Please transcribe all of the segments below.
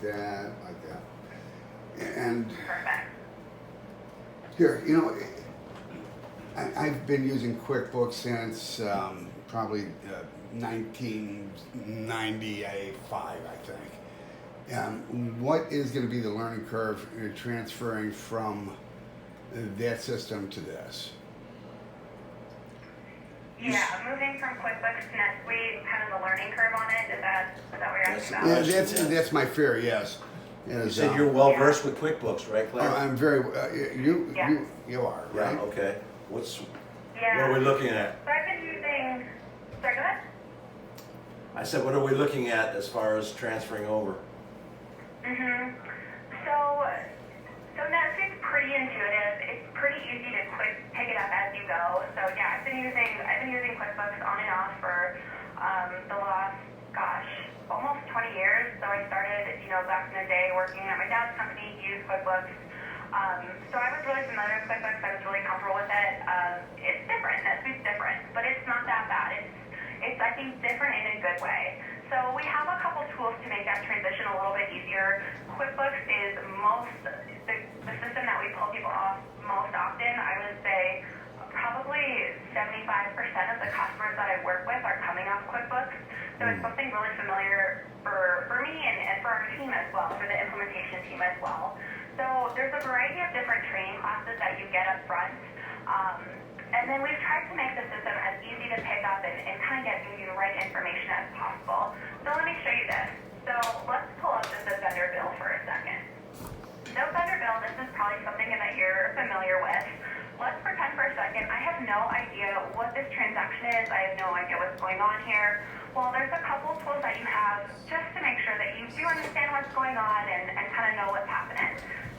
that, like that. And Perfect. here, I've been using QuickBooks since probably 1995, I think. What is going to be the learning curve in transferring from that system to this? Yeah, moving from QuickBooks to Netsuite, kind of the learning curve on it. Is that what you're asking Yeah, about? that's my fear. Yes. You said you're well versed with QuickBooks, right, Claire? I'm very. You are, right? Yeah. Okay. What Yeah. are we looking at? So I've been using. Sorry, go ahead. I said, what are we looking at as far as transferring over? So Netsuite's pretty intuitive. It's pretty easy to pick it up as you go. So yeah, I've been using QuickBooks on and off for the last, almost 20 years. So I started, back in the day working at my dad's company. He used QuickBooks. So I was really familiar with QuickBooks. I was really comfortable with it. It's different. Netsuite's different, but it's not that bad. It's I think different in a good way. So we have a couple tools to make that transition a little bit easier. QuickBooks is the system that we pull people off most often. I would say probably 75% of the customers that I work with are coming off QuickBooks. So it's something really familiar for me and for our team as well, for the implementation team as well. So there's a variety of different training classes that you get up front. And then we've tried to make the system as easy to pick up and kind of get you the right information as possible. So let me show you this. So let's pull up the vendor bill for a second. So vendor bill, this is probably something that you're familiar with. Let's pretend for a second I have no idea what this transaction is. I have no idea what's going on here. Well, there's a couple tools that you have just to make sure that you do understand what's going on and kind of know what's happening.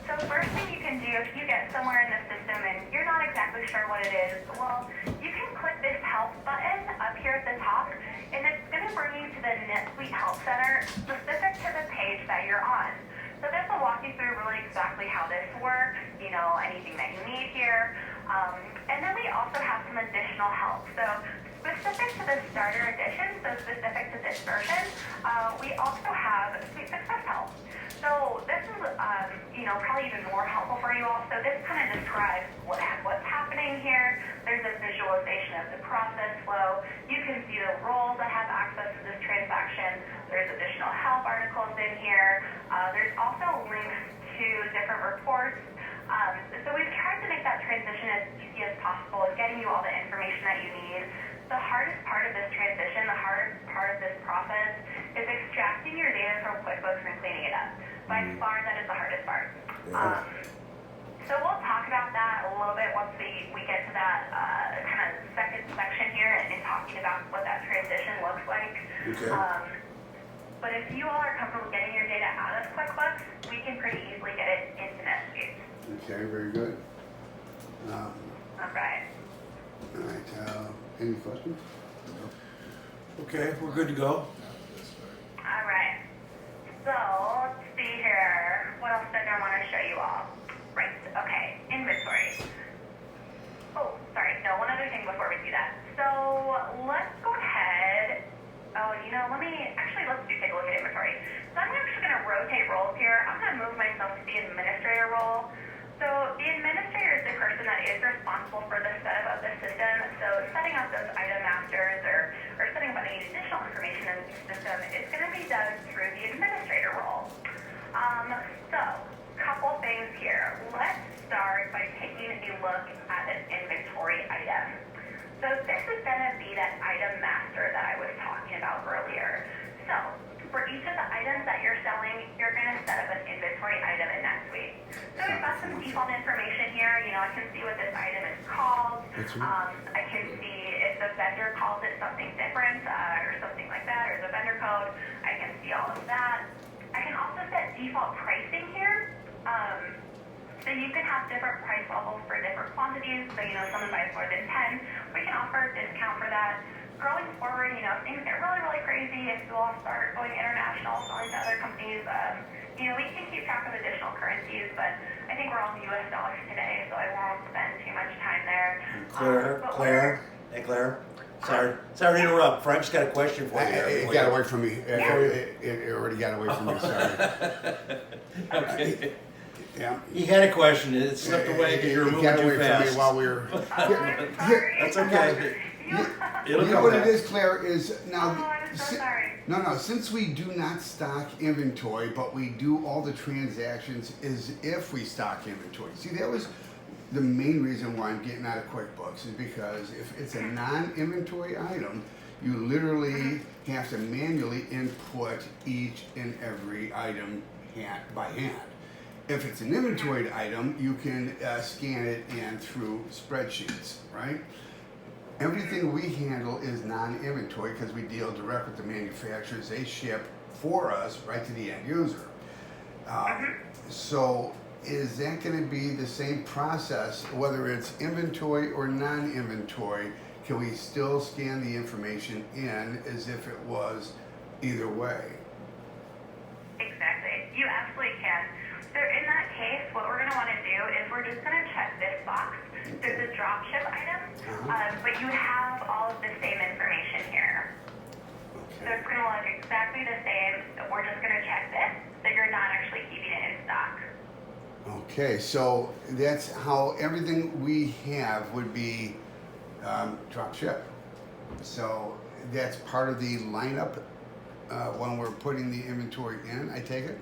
So first thing you can do if you get somewhere in the system and you're not exactly sure what it is, well, you can click this help button up here at the top, and it's going to bring you to the NetSuite Help Center specific to the page that you're on. So this will walk you through really exactly how this works, anything that you need here. And then we also have some additional help. So specific to the starter edition, so specific to this version, we also have Suite Success Help. So this is, probably even more helpful for you all. So this kind of describes what's happening here. There's a visualization of the process flow. You can see the roles that have access to this transaction. There's additional help articles in here. There's also links to different reports. So we've tried to make that transition as easy as possible and getting you all the information that you need. The hardest part of this transition, the hardest part of this process is extracting your data from QuickBooks and cleaning it up. By far, that is the hardest part. So we'll talk about that a little bit once we get to that kind of second section here and talking about what that transition looks like. Okay. But if you all are comfortable getting your data out of QuickBooks, we can pretty easily get it into NetSuite. Okay, very good. All right. All right. Any questions? Okay, we're good to go. All right. So let's see here. What else did I want to show you all? Right. Okay. Inventory. Oh, sorry. No, one other thing before we do that. So let's go ahead. Oh, let's take a look at inventory. So I'm actually going to rotate roles here. I'm going to move myself to the administrator role. So the administrator is the person that is responsible for the setup of the system. So setting up those item masters or setting up any additional information in the system is going to be done through the administrator role. So couple things here. Let's start by taking a look at an inventory item. So this is going to be that item master that I was talking about earlier. So for each of the items that you're selling, you're going to set up an inventory item in NetSuite. So we've got some default information here. I can see what this item is called. I can see if the vendor calls it something different or something like that, or the vendor code. I can see all of that. I can also set default pricing here. So you can have different price levels for different quantities. So, someone buys more than 10, we can offer a discount for that. Growing forward, if things get really, really crazy, if you all start going international, selling to other companies, we can keep track of additional currencies, but I think we're all in US dollars today, so I won't spend too much time there. Claire, Sorry to interrupt. Frank's got a question for you. It got away from me. It already got away from me. Sorry. Okay. Yeah. He had a question. It slipped away because you were moving got too away fast. from me while we were. Oh, I'm sorry. That's okay. It'll You know come what back. it is, Claire, is now. Oh, I'm so sorry. No, since we do not stock inventory, but we do all the transactions as if we stock inventory. See, that was the main reason why I'm getting out of QuickBooks, is because if it's a non-inventory item, you literally have to manually input each and every item by hand. If it's an inventoried item, you can scan it in through spreadsheets, right? Everything we handle is non-inventory because we deal direct with the manufacturers. They ship for us right to the end user. So is that going to be the same process, whether it's inventory or non-inventory? Can we still scan the information in as if it was either way? Exactly. You absolutely can. So in that case, what we're going to want to do is we're just going to check this box. There's a drop ship item, but you have all of the same information here. So it's going to look exactly the same. We're just going to check this, that you're not actually keeping it in stock. Okay, so that's how everything we have would be drop ship. So that's part of the lineup when we're putting the inventory in, I take it?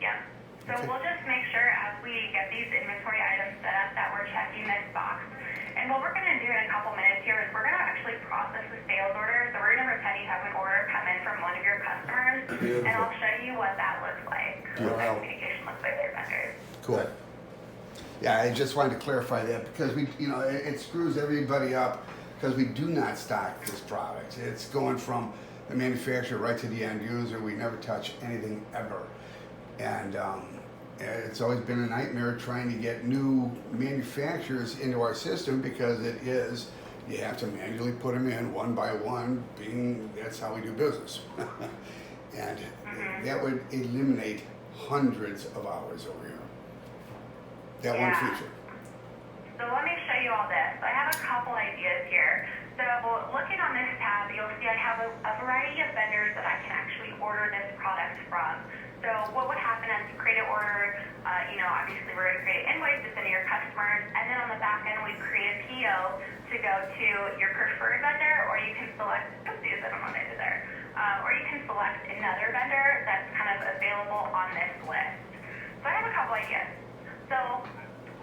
Yep. So Okay. we'll just make sure as we get these inventory items set up that we're checking this box. And what we're going to do in a couple minutes here is we're going to actually process the sales order. So we're going to pretend you have an order come in from one of your customers, Beautiful. and I'll show you what that looks like, what that Wow. communication looks like with your vendors. Cool. Yeah, I just wanted to clarify that because it screws everybody up because we do not stock this product. It's going from the manufacturer right to the end user. We never touch anything ever. And it's always been a nightmare trying to get new manufacturers into our system because you have to manually put them in one by one, that's how we do business. And that would eliminate hundreds of hours over here. That one Yeah. feature. So let me show you all this. I have a couple ideas here. So looking on this tab, you'll see I have a variety of vendors that I can actually order this product from. So what would happen as you create an order, obviously we're going to create an invoice to send to your customers, and then on the back end we create a PO to go to your preferred vendor, or you can select, oopsies, I don't know what I did there, or you can select another vendor that's kind of available on this list. So I have a couple ideas. So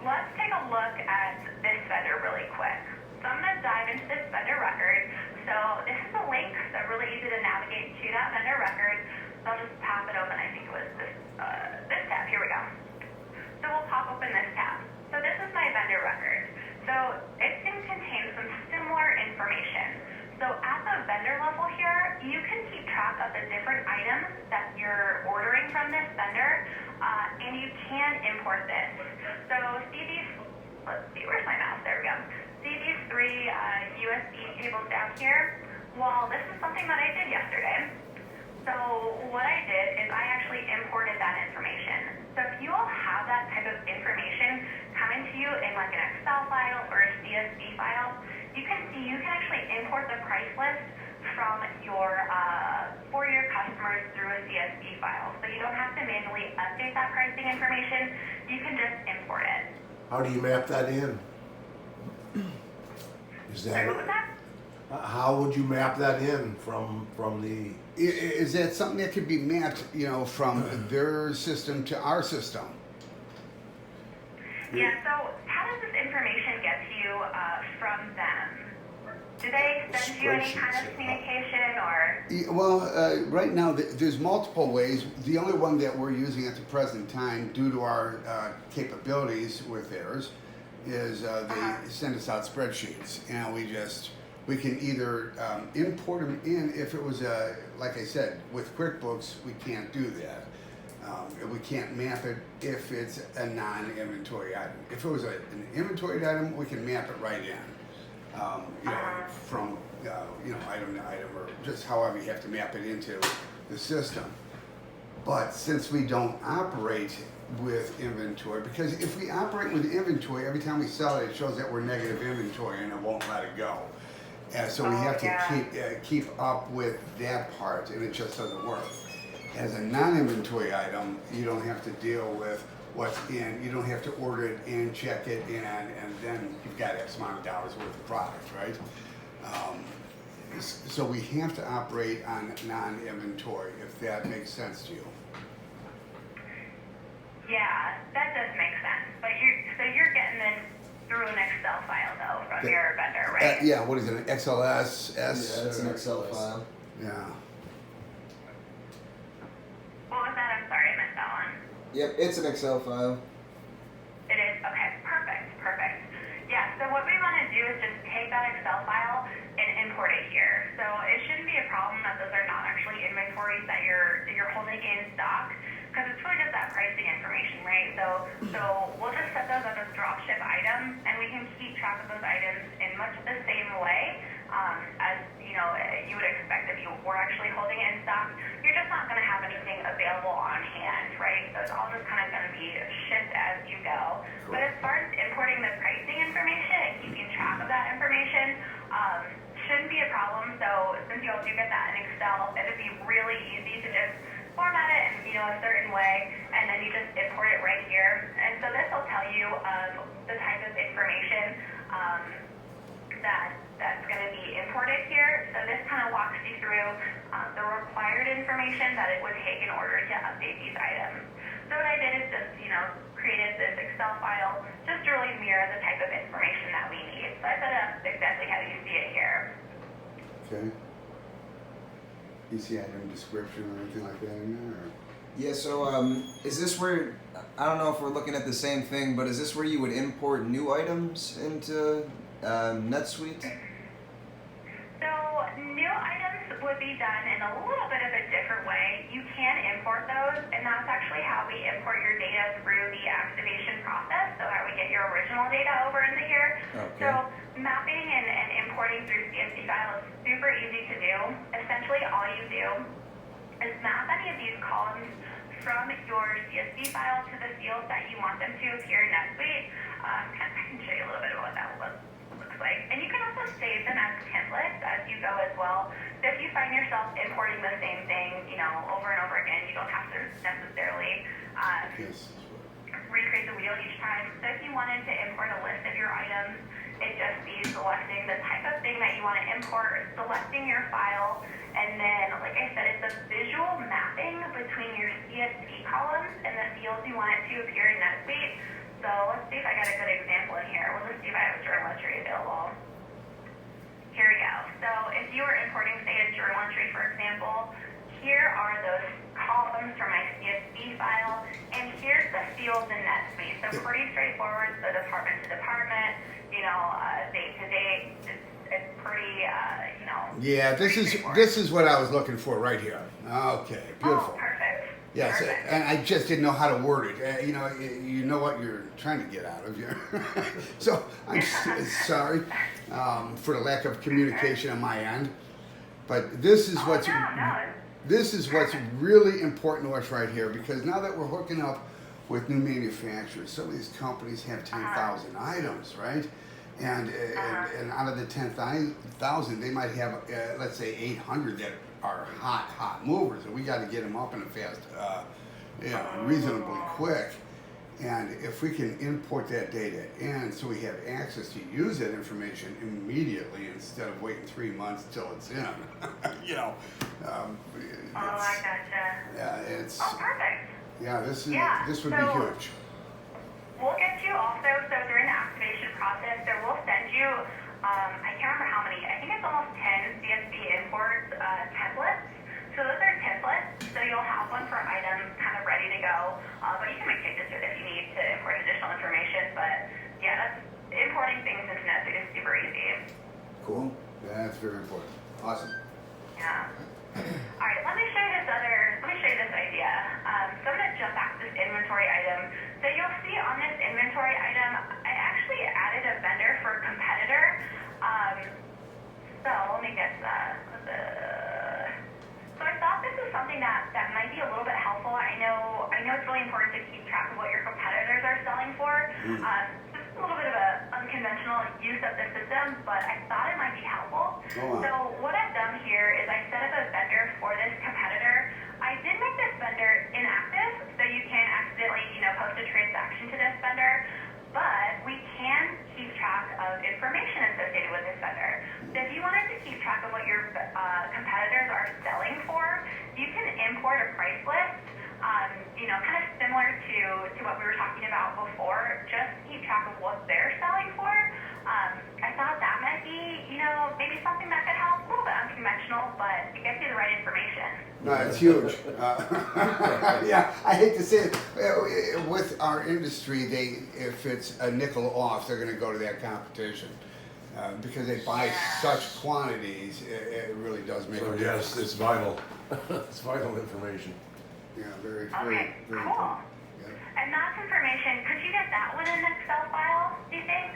let's take a look at this vendor really quick. So I'm going to dive into this vendor record. So this is a link, so really easy to navigate to that vendor record. So I'll just pop it open. I think it was this tab. Here we go. So we'll pop open this tab. So this is my vendor record. So it's going to contain some similar information. So at the vendor level here, you can keep track of the different items that you're ordering from this vendor, and you can import this. So see these, let's see, where's my mouse? There we go. See these three USB cables down here? Well, this is something that I did yesterday. So what I did is I actually imported that information. So if you all have that type of information coming to you in like an Excel file or a CSV file, you can actually import the price list from for your customers through a CSV file. So you don't have to manually update that pricing information. You can just import it. How do you map that in? Sorry, what was that? How would you map that in from the? Is that something that could be mapped, from their system to our system? Yeah, so how does this information get to you from them? Do they send you any kind of communication or? Well, right now there's multiple ways. The only one that we're using at the present time, due to our capabilities with theirs, is they send us out spreadsheets, and we can either import them in. If it was like I said, with QuickBooks, we can't do that. We can't map it if it's a non-inventory item. If it was an inventory item, we can map it right in. From item to item, or just however you have to map it into the system. But since we don't operate with inventory, because if we operate with inventory, every time we sell it, it shows that we're negative inventory and it won't let it go. And so we Oh, have to yeah. keep up with that part, and it just doesn't work. As a non-inventory item, you don't have to deal with what's in. You don't have to order it in, check it in, and then you've got X amount of dollars worth of product, right? So we have to operate on non-inventory, if that makes sense to you. Yeah, that does make sense. But you're getting this through an Excel file though from your vendor, right? Yeah, what is it, an XLS? Yeah, it's an Excel file. Yeah. What was that? I'm sorry, I missed that one. Yep, it's an Excel file. It is? Okay, perfect. Yeah, so what we want to do is just take that Excel file and import it here. So it shouldn't be a problem that those are not actually inventories that you're holding in stock, because it's really just that pricing information, right? So we'll just set those up as dropship items, and we can keep track of those items in much the same way as you would expect if you were actually holding it in stock. You're just not going to have anything available on hand, right? So it's all just kind of going to be shipped as you go. But as far as importing the pricing information and keeping track of that information, shouldn't be a problem. So since you all do get that in Excel, it would be really easy to just format it in a certain way, and then you just import it right here. And so this will tell you the type of information that's going to be imported here. So this kind of walks you through the required information that it would take in order to update these items. So what I did is just created this Excel file just to really mirror the type of information that we need. So I set it up exactly how you see it here. Okay. You see item description or anything like that in there? Or? Yeah, so is this where, I don't know if we're looking at the same thing, but is this where you would import new items into NetSuite? So new items would be done in a little bit of a different way. You can import those, and that's actually how we import your data through the activation process, so how we get your original data over into here. Okay. So mapping and importing through CSV file is super easy to do. Essentially all you do is map any of these columns from your CSV file to the fields that you want them to appear in NetSuite. I can show you a little bit of what that looks like. And you can also save them as templates as you go as well. So if you find yourself importing the same thing, over and over again, you don't have to necessarily Yes. recreate the wheel each time. So if you wanted to import a list of your items, it'd just be selecting the type of thing that you want to import, selecting your file, and then, like I said, it's a visual mapping between your CSV columns and the fields you want it to appear in NetSuite. So let's see if I got a good example in here. We'll just see if I have a journal entry available. Here we go. So if you were importing, say, a journal entry, for example, here are those columns from my CSV file, and here's the fields in NetSuite. So pretty straightforward. So department to department, date to date. It's pretty, Yeah, this is what I was looking for right here. Okay, beautiful. Oh, perfect. Yes, Perfect. and I just didn't know how to word it. You know what you're trying to get out of here. So I'm sorry for the lack of communication on my end, but this is what's this is what's really important to us right here, because now that we're hooking up with new manufacturers, some of these companies have 10,000 items, right? And out of the 10,000, they might have let's say 800 that are hot movers, and we got to get them up in a fast, reasonably quick. And if we can import that data in, so we have access to use that information immediately instead of waiting 3 months till it's in, I gotcha. Yeah, it's Oh, perfect. yeah. This would be so huge. We'll get you also, so during the activation process, there will send you, I can't remember how many, I think it's almost 10 CSV imports templates. So those are templates, so you'll have one for items kind of ready to go, but you can make changes to it if you need to import additional information. But yeah, that's importing things into NetSuite is super easy. Cool. That's very important. Awesome. Yeah. All right, let me show you this idea. So I'm going to jump back to this inventory item. So you'll see on this inventory item, I actually added a vendor for a competitor. So let me get so I thought this was something that might be a little bit helpful I know it's really important to keep track of what your competitors are selling for. Just a little bit of an unconventional use of the system, but I thought it might be helpful. Go on. So what I've done here is I set up a vendor for this competitor. I did make this vendor inactive, so you can't accidentally, post a transaction to this vendor, but we can keep track of information associated with this vendor. So if you wanted to keep track of what your competitors are selling for, you can import a price list, kind of similar to what we were talking about before, just keep track of what they're selling for. I thought that might be, maybe something that could help, a little bit unconventional, but it gets you the right information. No, it's huge. Yeah, I hate to say it. With our industry, if it's a nickel off, they're going to go to that competition because they buy such quantities. It really does make So a yes, difference. it's vital. It's vital information. Yeah, very, Okay, very, very cool. important. Yeah. And that's information. Could you get that one in an Excel file, do you think?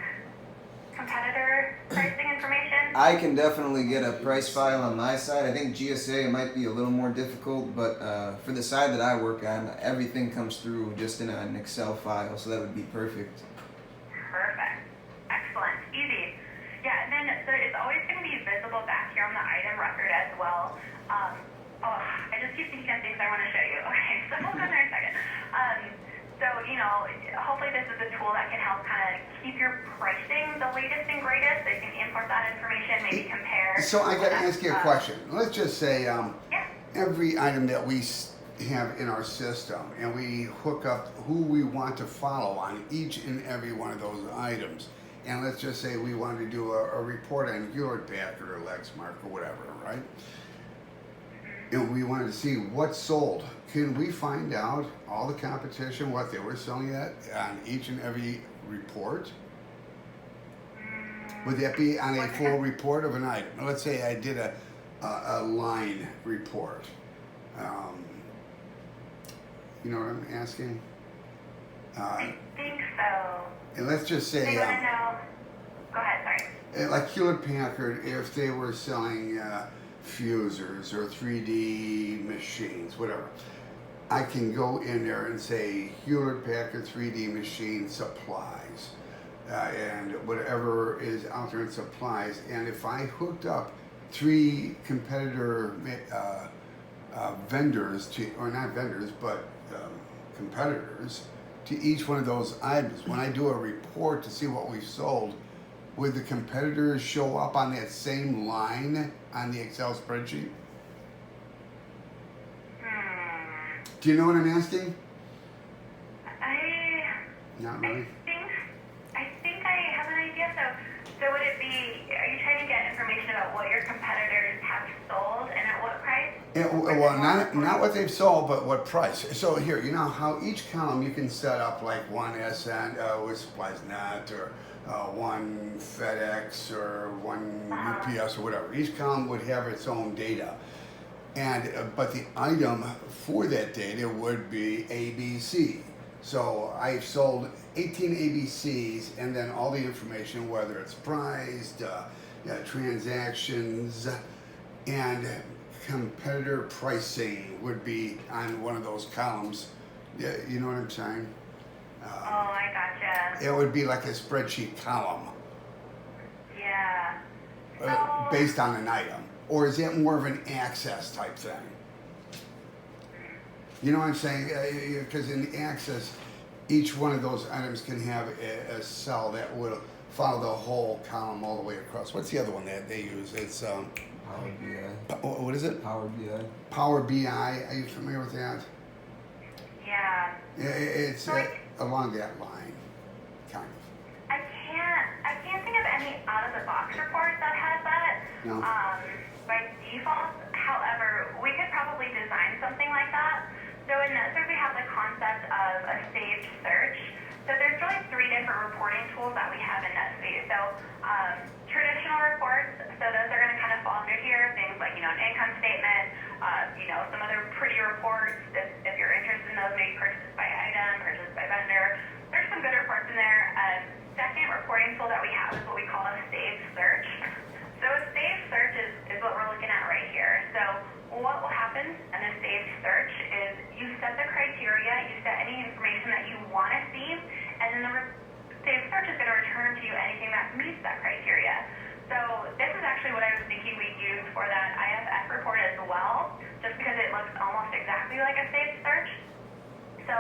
Competitor pricing information? I can definitely get a price file on my side. I think GSA might be a little more difficult, but for the side that I work on, everything comes through just in an Excel file, so that would be perfect. Perfect. Excellent. Easy. Yeah, and then it's always going to be visible back here on the item record as well. I just keep thinking of things I want to show you. Okay, so we'll go there in a second. So, hopefully this is a tool that can help kind of keep your pricing the latest and greatest. So you can import that information, maybe compare. So I got to ask you a question. Let's just say Yeah. every item that we have in our system, and we hook up who we want to follow on each and every one of those items. And let's just say we want to do a report on Hewlett Packard or Lexmark or whatever, right? And we wanted to see what sold. Can we find out all the competition, what they were selling at on each and every report? Would that be on a full report of an item? Let's say I did a line report. You know what I'm asking? I think so. And let's just So say, you want to know? Go ahead, sorry. like Hewlett Packard, if they were selling fusers or 3D machines, whatever, I can go in there and say Hewlett Packard 3D machine supplies, and whatever is out there in supplies. And if I hooked up 3 competitor vendors to, or not vendors, but competitors to each one of those items, when I do a report to see what we've sold, would the competitors show up on that same line on the Excel spreadsheet? Do you know what I'm asking? Not really. I think I have an idea. So would it be, are you trying to get information about what your competitors have sold and at what price? Yeah, well, not what they've sold, but what price. So here, you know how each column you can set up like one SN with supplies net, or one FedEx, or one UPS, or whatever. Each column would have its own data. And but the item for that data would be ABC. So I've sold 18 ABCs, and then all the information, whether it's priced, transactions, and competitor pricing would be on one of those columns. Yeah, you know what I'm saying? Oh, I gotcha. It would be like a spreadsheet column Yeah. based on an item. Or is that more of an access type thing? You know what I'm saying? Because in Access, each one of those items can have a cell that will follow the whole column all the way across. What's the other one that they use? It's Power BI. what is it? Power BI. Power BI. Are you familiar with that? Yeah. It's So along that line, kind of. I can't think of any out of the box report that has that. No. By default, however, we could probably design something like that. So in Netsuite, we have the concept of a saved search. So there's really 3 different reporting tools that we have in NetSuite. So traditional reports, so those are going to kind of fall under here, things like, an income statement, some other pretty reports. If you're interested in those, maybe purchases by item, purchases by vendor. There's some good reports in there. Second reporting tool that we have is what we call a saved search. So a saved search is what we're looking at right here. So what will happen in a saved search is you set the criteria, you exactly like a saved search. So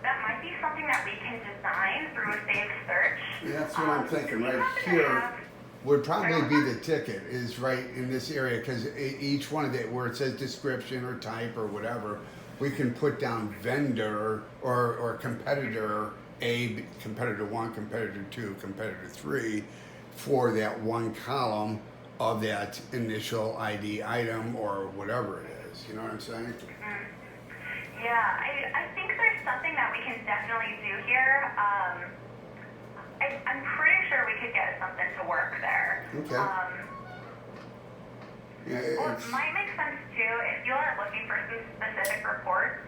that might be something that we can design through a saved search. Yeah, that's what I'm thinking. Do you Right happen to here have- would probably be the ticket is right in this area because each one of the where it says description or type or whatever, we can put down vendor or competitor A, competitor 1, competitor 2, competitor 3 for that one column of that initial ID item or whatever it is. You know what I'm saying? Yeah, I think there's something that we can definitely do here. I'm pretty sure we could get something to work there. Okay. Yeah, Well, it's, it might make sense too if you are looking for some specific reports.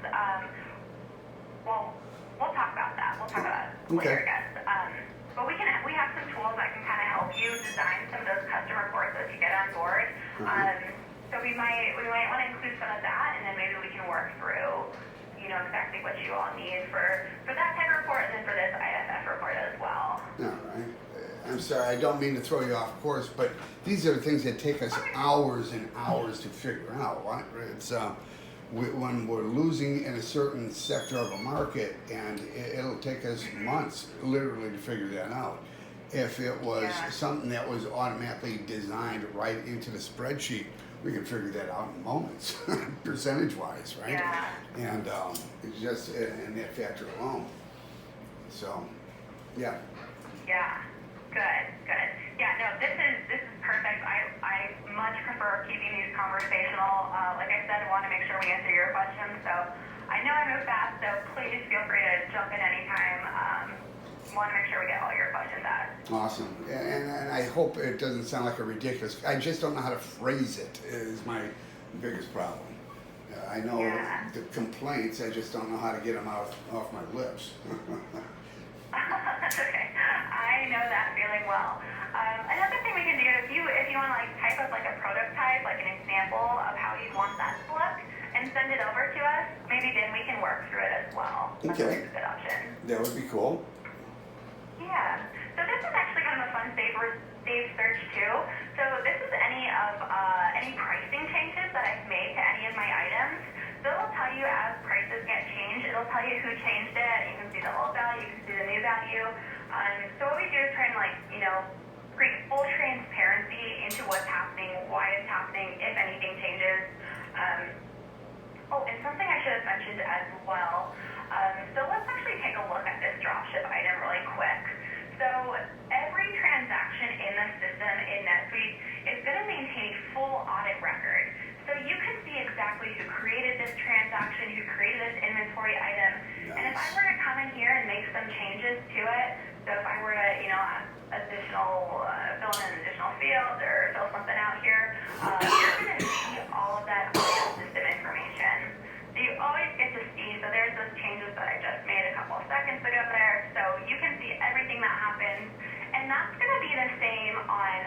Well, we'll talk about that. We'll talk about it later, I guess. But we have some tools that can kind of help you design some of those custom reports as you get on board. So we might want to include some of that, and then maybe we can work through, exactly what you all need for that type of report, and then for this IFF report as well. all right. I'm sorry, I don't mean to throw you off course, but these are the things that take us hours and hours to figure out. Right? It's when we're losing in a certain sector of a market, and it'll take us months, literally, to figure that out. If it was something that was automatically designed right into the spreadsheet, we can figure that out in moments, percentage-wise, right? Yeah. And it's just in that factor alone. So, yeah. Yeah. Good. Yeah, no, this is perfect. I much prefer keeping these conversational. Like I said, I want to make sure we answer your questions. So I know I move fast, so please feel free to jump in anytime. Want to make sure we get all your questions asked. Awesome. And I hope it doesn't sound like a ridiculous, I just don't know how to phrase it is my biggest problem. I know the complaints, I just don't know how to get them off my lips. That's okay. I know that feeling well. Another thing we can do, if you want to type up a prototype, an example of how you want that to look, and send it over to us, maybe then we can work through it as well. That's always a good option. That would be cool. Yeah. So this is actually kind of a fun save search too. So this is any pricing changes that I've made to any of my items. So it'll tell you as prices get changed. It'll tell you who changed it. You can see the old value. You can see the new value. So what we do is try and create full transparency into what's happening, why it's happening, if anything changes. And something I should have mentioned as well. So let's actually take a look at this dropship item really quick. So every transaction in the system in Netsuite is going to maintain a full audit record. So you can see exactly who created this transaction, who created this inventory item. Nice. And if I were to come in here and make some changes to it, so if I were to, fill in an additional field or fill something out here, you're going to see all of that system information. So you always get to see, so there's those changes that I just made a couple of seconds ago there, so you can see everything that happens, and that's going to be the same on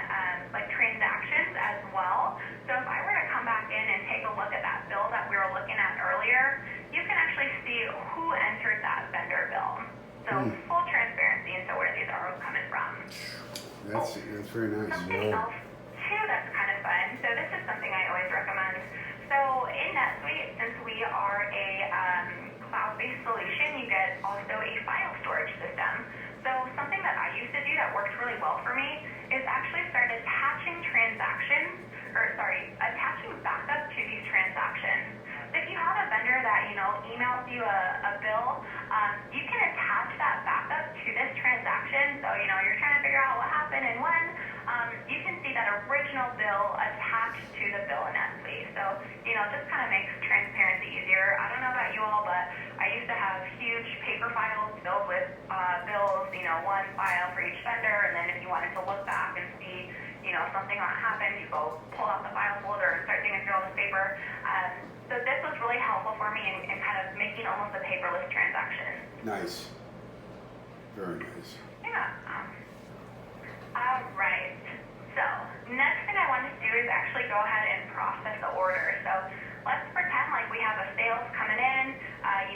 transactions as well. So if I were to come back in and take a look at that bill that we were looking at earlier, you can actually see who entered that vendor bill. So full transparency into where these are coming from. That's very nice. Something else too that's kind of fun, so this is something I always recommend. So in NetSuite, since we are a cloud-based solution, you get also a file storage system. So something that I used to do that worked really well for me is actually start attaching attaching backup to these transactions. So if you have a vendor that, emails you a bill, you can attach that backup to this transaction. So, you're trying to figure out what happened and when. You can see that original bill attached to the bill in NetSuite. So, just kind of makes transparency easier. I don't know about you all, but I used to have huge paper files filled with bills, one file for each vendor, and then if you wanted to look back and see, something that happened, you go pull out the file folder and start digging through all this paper. So this was really helpful for me in kind of making almost a paperless transaction. Nice. Very nice. Yeah. All right. So next thing I want to do is actually go ahead and process the order. So let's pretend like we have a sales coming in.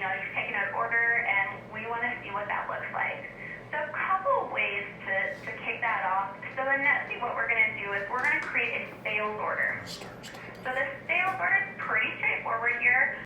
You've taken an order, and we want to see what that looks like. So a couple of ways to kick that off. So in NetSuite, what we're going to do is we're going to create a sales order. So the sales order is pretty